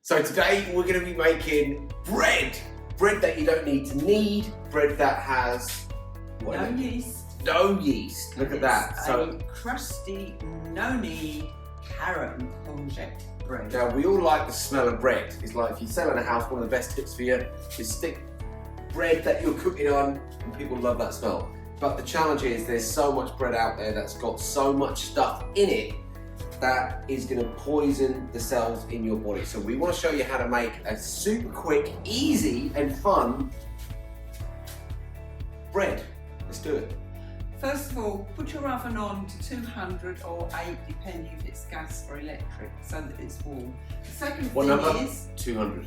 So today we're going to be making bread. Bread that you don't need to knead, bread that has no yeast. No yeast. Look at that. So crusty, no knead carrot and courgette bread. Now we all like the smell of bread. It's like if you're selling a house, one of the best tips for you is stick bread that you're cooking on, and people love that smell. But the challenge is there's so much bread out there that's got so much stuff in it that is going to poison the cells in your body. So we want to show you how to make a super quick, easy and fun bread. Let's do it. First of all, put your oven on to 200 or 8, depending if it's gas or electric, so that it's warm. The second What thing number? is 200.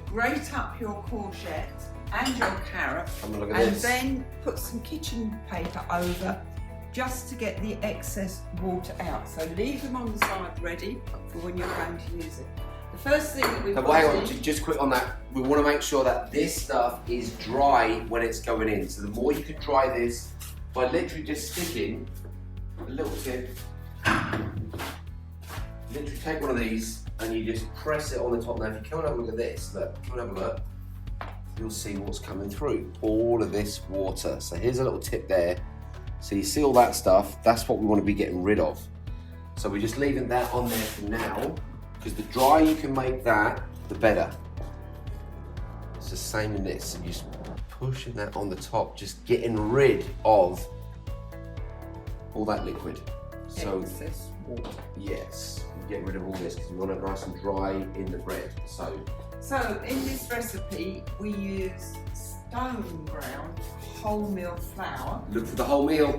grate up your courgette and your carrot, Look at and this. then put some kitchen paper over just to get the excess water out. So leave them on the side ready for when you're going to use it. The first thing that we've got Hang on, just quick on that. We want to make sure that this stuff is dry when it's going in. So the more you can dry this by literally just sticking a little tip. Literally take one of these and you just press it on the top. Now if you come and have a look at this, look, come and have a look. You'll see what's coming through. All of this water. So here's a little tip there. So you see all that stuff, that's what we want to be getting rid of. So we're just leaving that on there for now, because the drier you can make that, the better. It's the same in this. So you're just pushing that on the top, just getting rid of all that liquid. So excess water. yes, get rid of all this because we want it nice and dry in the bread. So in this recipe, we use stone ground wholemeal flour. Look for the whole meal.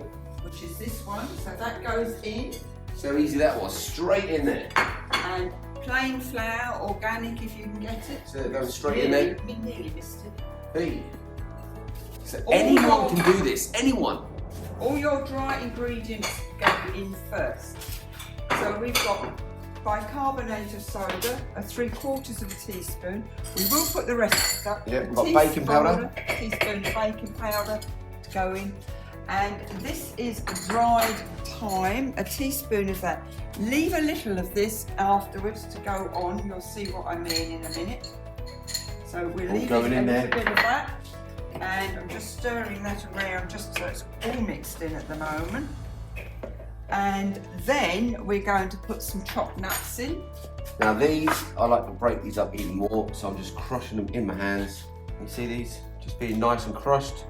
Which is this one. So that goes in. So easy that was, straight in there. And plain flour, organic if you can get it. So it goes straight in there. We nearly missed it. Hey. So anyone can do this, anyone. All your dry ingredients go in first. So we've got bicarbonate of soda, 3/4 teaspoon. We will put the rest up. Yeah, we've got baking powder. A teaspoon of baking powder to go in. And this is dried thyme, a teaspoon of that. Leave a little of this afterwards to go on. You'll see what I mean in a minute. So we're leaving a little bit of that. And I'm just stirring that around just so it's all mixed in at the moment. And then we're going to put some chopped nuts in. Now these, I like to break these up even more, so I'm just crushing them in my hands. You see these? Just being nice and crushed.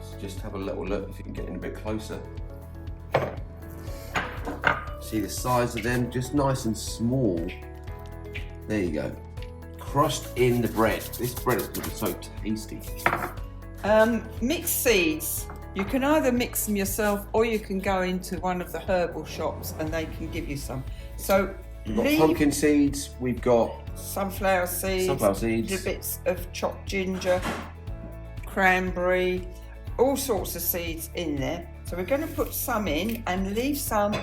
So just have a little look if you can get in a bit closer. See the size of them? Just nice and small. There you go. Crushed in the bread. This bread is going to be so tasty. Mixed seeds. You can either mix them yourself or you can go into one of the herbal shops and they can give you some. So we've got pumpkin seeds, we've got sunflower seeds, little bits of chopped ginger, cranberry, all sorts of seeds in there. So we're going to put some in and leave some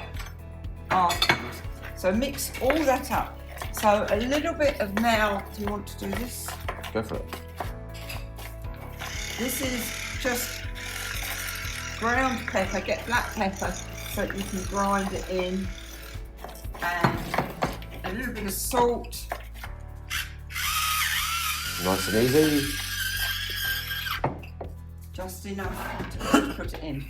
afterwards. So mix all that up. So a little bit of now, do you want to do this? Go for it. This is just ground pepper, get black pepper so that you can grind it in, and a little bit of salt. Nice and easy. Just enough to put it in.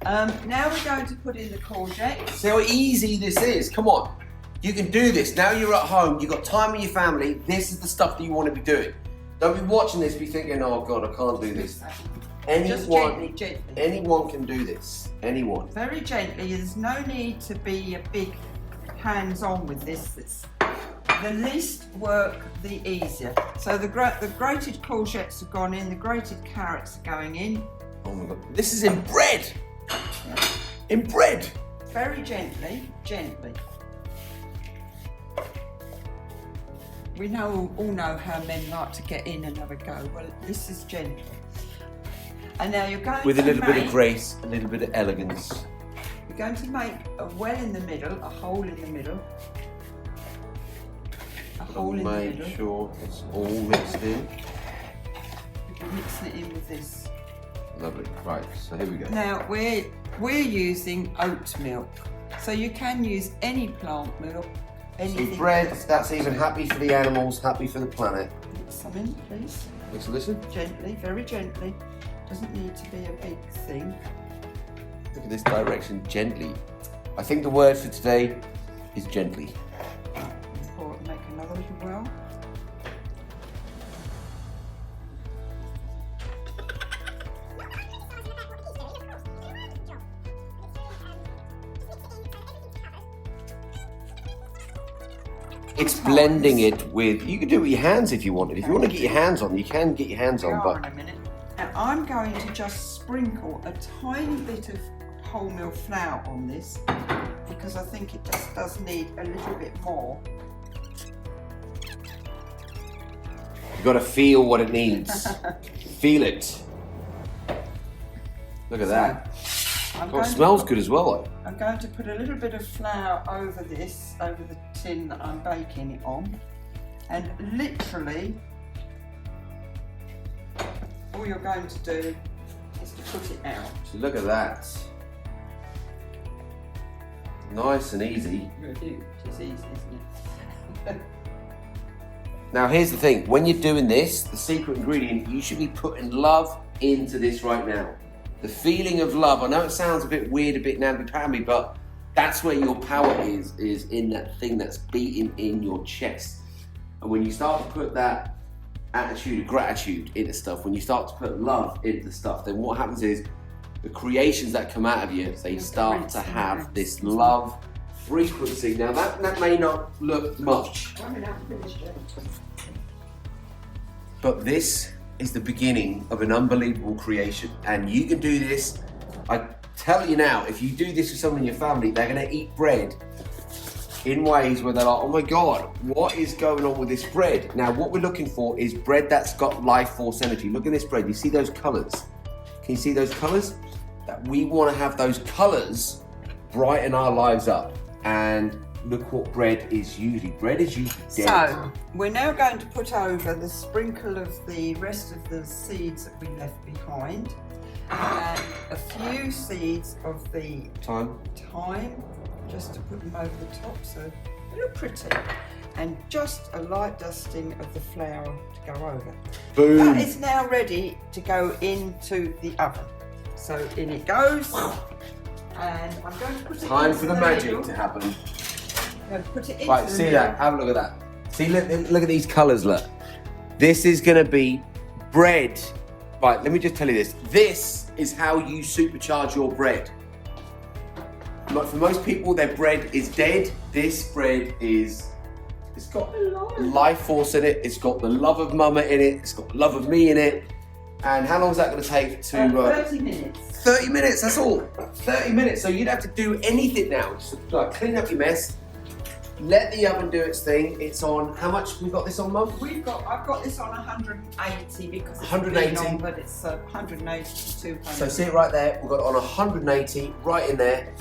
Now we're going to put in the courgette. See how easy this is, come on. You can do this. Now you're at home, you've got time with your family, this is the stuff that you want to be doing. Don't be watching this, be thinking, oh God, I can't do this. Anyone, gently. Anyone can do this. Anyone. Very gently. There's no need to be a big hands-on with this. It's the least work, the easier. So the grated courgettes have gone in. The grated carrots are going in. Oh my God! This is in bread. Yeah. In bread. Very gently, gently. We all know how men like to get in and have a go. Well, this is gentle. And now you're going with to a little bit of grace, a little bit of elegance. You're going to make a well in the middle, a hole in the middle. A hole in the middle. Make sure it's all mixed in. You're mixing it in with this. Lovely. Right, so here we go. Now we're using oat milk. So you can use any plant milk, anything. See, bread, that's even happy for the animals, happy for the planet. Mix some in, please. Listen. Gently, very gently. Doesn't need to be a big thing. Look at this direction, gently. I think the word for today is gently. Or make another little well. It's blending it with, you can do it with your hands if you wanted. If you want to get your hands on, you can get your hands on, but... In a minute. Now I'm going to just sprinkle a tiny bit of wholemeal flour on this because I think it just does need a little bit more. You've got to feel what it needs. Feel it. Look at that. It smells good as well. I'm going to put a little bit of flour over this, over the tin that I'm baking it on, and literally all you're going to do is to put it out. Look at that. Nice and easy. It's easy, isn't it? Now here's the thing, when you're doing this, the secret ingredient, you should be putting love into this right now. The feeling of love. I know it sounds a bit weird, a bit namby-pamby, but that's where your power is in that thing that's beating in your chest. And when you start to put that attitude of gratitude into stuff, when you start to put love into stuff, then what happens is the creations that come out of you, they start to have this love frequency. Now that may not look much, but this is the beginning of an unbelievable creation, and you can do this. I tell you now, if you do this with someone in your family, they're going to eat bread in ways where they're like, oh my God, what is going on with this bread? Now what we're looking for is bread that's got life force energy. Look at this bread, you see those colours? Can you see those colours? That we want to have those colours brighten our lives up. And look what bread is usually. Bread is usually dead. So, we're now going to put over the sprinkle of the rest of the seeds that we left behind and a few seeds of the thyme, just to put them over the top so they look pretty. And just a light dusting of the flour to go over. Boom! That is now ready to go into the oven. So in it goes. And I'm going to put it Time into for the magic to happen. I'm going to put it into Right, see that? Have a look at that. See, look at these colours, look. This is going to be bread. Right, let me just tell you this. This is how you supercharge your bread. For most people, their bread is dead. This bread is, it's got life force in it. It's got the love of mama in it. It's got the love of me in it. And how long is that going to take to... 30 minutes. 30 minutes, that's all. 30 minutes, so you don't have to do anything now. Just like clean up your mess, let the oven do its thing. It's on, how much we got this on, Mum? I've got this on 180 because it's 180, on, but it's 180 to 200. So see it right there, we've got it on 180, right in there.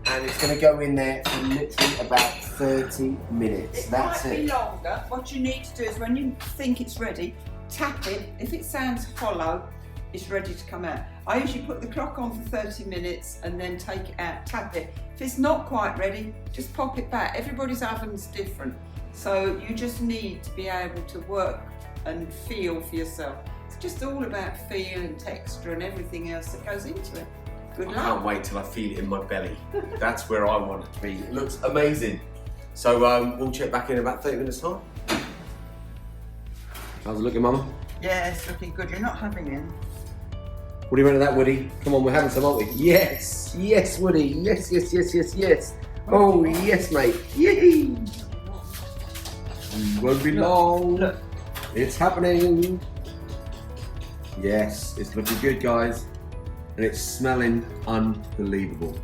And it's going to go in there for literally about 30 minutes. That's it. Might be longer. What you need to do is when you think it's ready, tap it. If it sounds hollow, it's ready to come out. I usually put the clock on for 30 minutes and then take it out, tap it. If it's not quite ready, just pop it back. Everybody's oven's different. So you just need to be able to work and feel for yourself. It's just all about feel and texture and everything else that goes into it. Good luck. I can't wait till I feel it in my belly. That's where I want it to be. It looks amazing. So we'll check back in about 30 minutes time. How's it looking, Mama? Yeah, it's looking good. You're not having it. What do you think of that, Woody? Come on, we're having some, aren't we? Yes, yes, Woody. Yes, yes, yes, yes, yes. Oh, yes, mate. Yay! Won't be long. Look. It's happening. Yes, it's looking good, guys. And it's smelling unbelievable.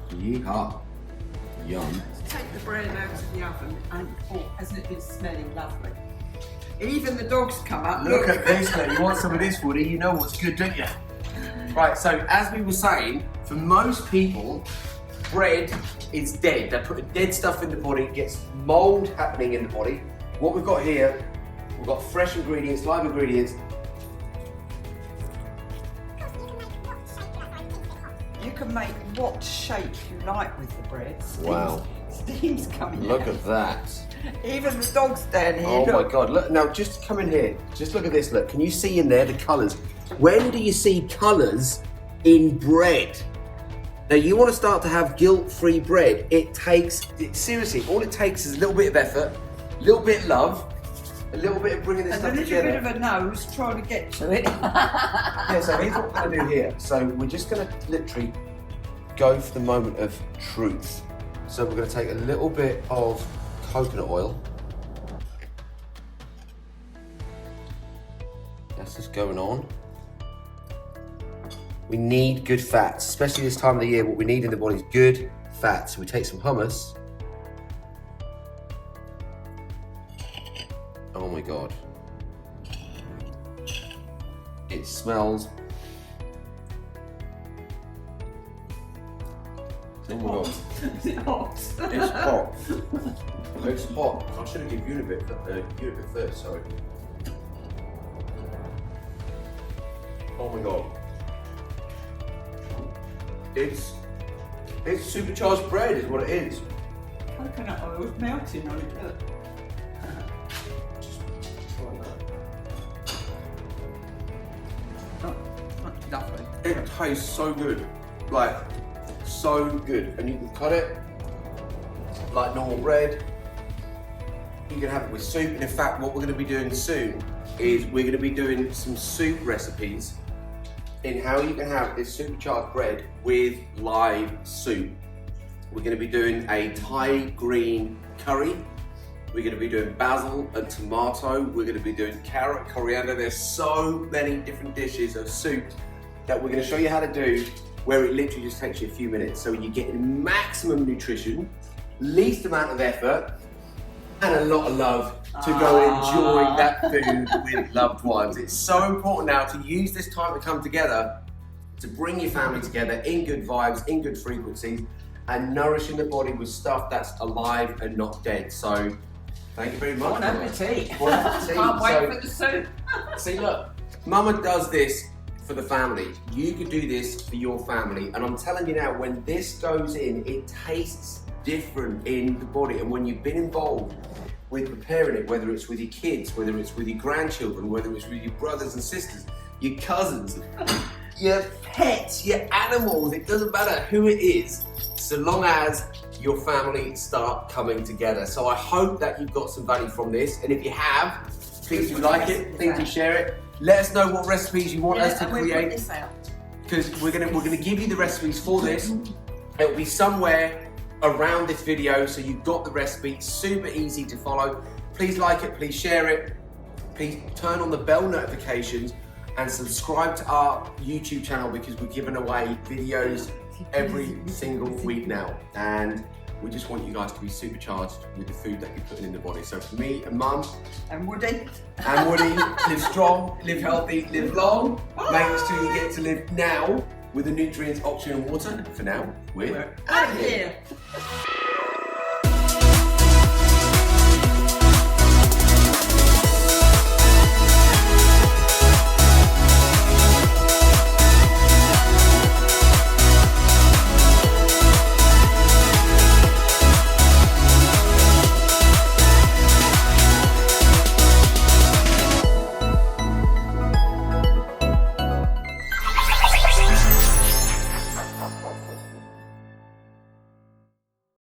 Yeehaw. Yum. Take the bread out of the oven and hasn't it been smelling lovely? Even the dogs come up. Look at this, mate. You want some of this, Woody? You know what's good, don't you? Right, so as we were saying, for most people, bread is dead. They're putting dead stuff in the body, it gets mold happening in the body. What we've got here, we've got fresh ingredients, live ingredients. you can make what shape you like with the bread. Wow. Steam's coming Look out. at that. Even the dogs down here. Oh look. my God, look, now just come in here. Just look at this, look. Can you see in there the colours? When do you see colours in bread? Now you want to start to have guilt-free bread. Seriously, all it takes is a little bit of effort, a little bit of love, a little bit of bringing this And stuff a little together. bit of a nose trying to get to it. Yeah, so here's what we're going to do here. So we're just going to literally go for the moment of truth. So we're going to take a little bit of coconut oil. That's just going on. We need good fats, especially this time of the year. What we need in the body is good fats. So we take some hummus. Oh my God. It smells. Oh my God. It's hot. It's hot. It's hot. I should have given you a bit first, sorry. Oh my God. It's supercharged bread is what it is. Coconut oil is melting on it. Look. Just try that. Lovely. It tastes so good. Like, so good. And you can cut it like normal bread. You can have it with soup. And in fact, what we're going to be doing soon is we're going to be doing some soup recipes in how you can have this supercharged bread with live soup. We're going to be doing a Thai green curry. We're going to be doing basil and tomato. We're going to be doing carrot, coriander. There's so many different dishes of soup that we're going to show you how to do, where it literally just takes you a few minutes. So you get maximum nutrition, least amount of effort, and a lot of love to go and enjoy that food with loved ones. It's so important now to use this time to come together, to bring your family together in good vibes, in good frequencies, and nourishing the body with stuff that's alive and not dead. So, thank you very much. Bon appetit. Bon appetit. Can't wait for the soup. See, look, Mama does this for the family. You could do this for your family. And I'm telling you now, when this goes in, it tastes different in the body. And when you've been involved with preparing it, whether it's with your kids, whether it's with your grandchildren, whether it's with your brothers and sisters, your cousins, your pets, your animals, it doesn't matter who it is, so long as your family start coming together. So I hope that you've got some value from this. And if you have, please do like it, please do share it. Let us know what recipes you want us to create, because we're gonna give you the recipes for this. It'll be somewhere around this video, so you've got the recipe. Super easy to follow. Please like it, please share it, please turn on the bell notifications and subscribe to our YouTube channel, because we're giving away videos every single week now, and we just want you guys to be supercharged with the food that you're putting in the body. So for me and Mum and Woody, live strong, live healthy, live long. Make sure you get to live now with the nutrients, oxygen and water. For now, we're out of here.